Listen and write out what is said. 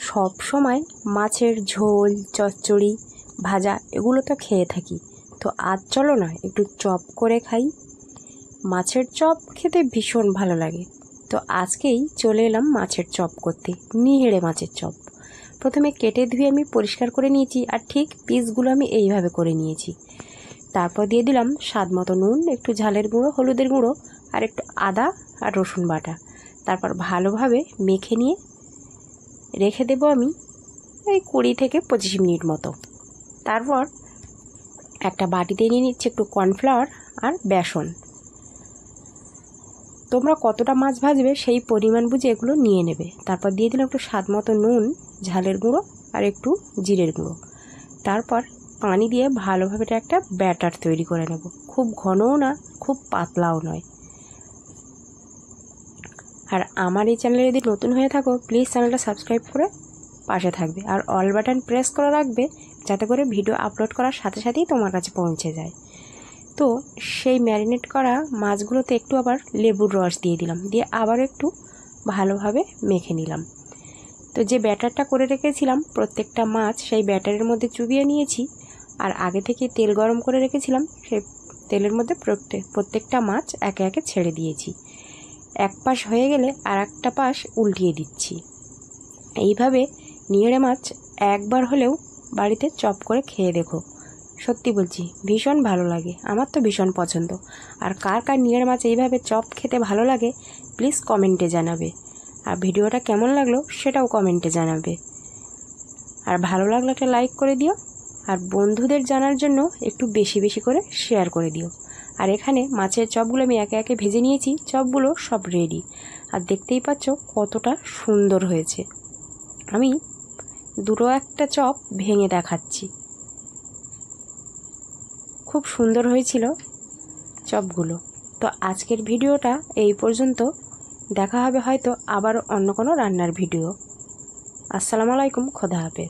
সব সময় মাছের ঝোল, চচ্চড়ি, ভাজা এগুলো তো খেয়ে থাকি। তো আজ চলো না একটু চপ করে খাই। মাছের চপ খেতে ভীষণ ভালো লাগে। তো আজকেই চলে এলাম মাছের চপ করতে, নিহেড়ে মাছের চপ। প্রথমে কেটে ধুয়ে আমি পরিষ্কার করে নিয়েছি, আর ঠিক পিসগুলো আমি এইভাবে করে নিয়েছি। তারপর দিয়ে দিলাম স্বাদ মতো নুন, একটু ঝালের গুঁড়ো, হলুদের গুঁড়ো, আর একটু আদা আর রসুন বাটা। তারপর ভালোভাবে মেখে নিয়ে রেখে দেবো আমি এই 20 থেকে 25 মিনিট মতো। তারপর একটা বাটিতে নিয়ে নিচ্ছি একটু কর্নফ্লাওয়ার আর বেসন। তোমরা কতটা মাছ ভাজবে সেই পরিমাণ বুঝে এগুলো নিয়ে নেবে। তারপর দিয়ে দিলাম একটু স্বাদ মতো নুন, ঝালের গুঁড়ো আর একটু জিরের গুঁড়ো। তারপর পানি দিয়ে ভালোভাবে এটা একটা ব্যাটার তৈরি করে নেব। খুব ঘনও না, খুব পাতলাও নয়। আর আমার এই চ্যানেলে যদি নতুন হয়ে থাকো, প্লিজ চ্যানেলটা সাবস্ক্রাইব করে পাশে থাকবে, আর অল বাটন প্রেস করে রাখবে, যাতে করে ভিডিও আপলোড করার সাথে সাথেই তোমার কাছে পৌঁছে যায়। তো সেই ম্যারিনেট করা মাছগুলোতে একটু আবার লেবুর রস দিয়ে দিলাম, দিয়ে আবার একটু ভালোভাবে মেখে নিলাম। তো যে ব্যাটারটা করে রেখেছিলাম প্রত্যেকটা মাছ সেই ব্যাটারের মধ্যে চুবিয়ে নিয়েছি, আর আগে থেকে তেল গরম করে রেখেছিলাম সেই তেলের মধ্যে প্রত্যেকটা মাছ একে একে ছেড়ে দিয়েছি। এক পাশ হয়ে গেলে আর একটা পাশ উল্টিয়ে দিচ্ছি। এইভাবে নিহেড়ে মাছ একবার হলেও বাড়িতে চপ করে খেয়ে দেখো। সত্যি বলছি, ভীষণ ভালো লাগে, আমার তো ভীষণ পছন্দ। আর কার কার নিহেড়ে মাছ এইভাবে চপ খেতে ভালো লাগে প্লিজ কমেন্টে জানাবে। আর ভিডিওটা কেমন লাগলো সেটাও কমেন্টে জানাবে। আর ভালো লাগলে একটা লাইক করে দিও, আর বন্ধুদের জানার জন্য একটু বেশি বেশি করে শেয়ার করে দিও। আর এখানে মাছের চপগুলো আমি একে একে ভেজে নিয়েছি, চপগুলো সব রেডি। আর দেখতেই পাচ্ছ কতটা সুন্দর হয়েছে। আমি দুটো একটা চপ ভেঙে দেখাচ্ছি। খুব সুন্দর হয়েছিল চপগুলো। তো আজকের ভিডিওটা এই পর্যন্ত। দেখা হবে হয়তো আবার অন্য কোনো রান্নার ভিডিও। আসসালামু আলাইকুম, খোদা হাফেজ।